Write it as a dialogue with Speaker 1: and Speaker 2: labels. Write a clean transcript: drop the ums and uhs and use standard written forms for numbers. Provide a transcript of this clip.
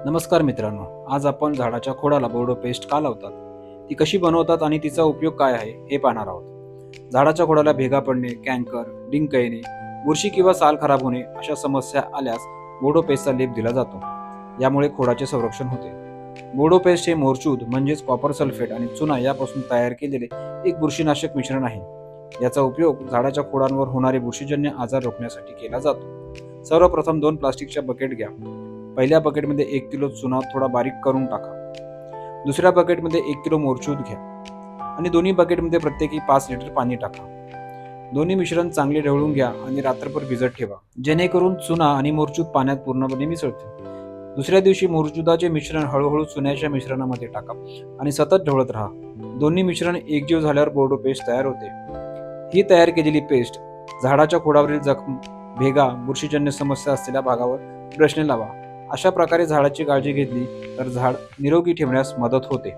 Speaker 1: नमस्कार मित्रांनो, आज आपण झाडाच्या खोडाला बोर्डो पेस्ट का लावतात, ती कशी बनवतात आणि तिचा उपयोग काय आहे हे पाहणार आहोत. झाडाच्या खोडाला भेगा पडणे, कॅन्कर, डिंक येणे, बुरशी किंवा साल खराब होणे अशा समस्या आल्यास बोर्डो पेस्टचा लेप दिला जातो. यामुळे खोडाचे संरक्षण होते. बोर्डो पेस्ट हे मोरचूद म्हणजेच कॉपर सल्फेट आणि चुना यापासून तयार केलेले एक बुरशीनाशक मिश्रण आहे. याचा उपयोग झाडाच्या खोडांवर होणारे बुरशीजन्य आजार रोखण्यासाठी केला जातो. सर्वप्रथम 2 प्लास्टिकच्या बकेट घ्या. पहिल्या बकेटमध्ये 1 किलो चुना थोडा बारीक करून टाका. दुसऱ्या बकेटमध्ये 1 किलो मोरचूद घ्या आणि दोन्ही बकेटमध्ये प्रत्येकी 5 लिटर पाणी टाका. दोन्ही मिश्रण चांगले ढवळून घ्या आणि रात्रभर भिजत ठेवा, जेणेकरून चुना आणि मोरचूद पाण्यात पूर्णपणे मिसळतील. दुसऱ्या दिवशी मोरचुदाचे मिश्रण हळूहळू चुन्याच्या मिश्रणामध्ये टाका आणि सतत ढवळत राहा. दोन्ही मिश्रण एकजीव झाल्यावर बोर्डो पेस्ट तयार होते. ही तयार केलेली पेस्ट झाडाच्या खोडावरील जखम, भेगा, बुरशीजन्य समस्या असलेल्या भागावर ब्रशने लावा. अशा प्रकारे झाडाची काळजी घेतली तर झाड निरोगी ठेवण्यास मदत होते.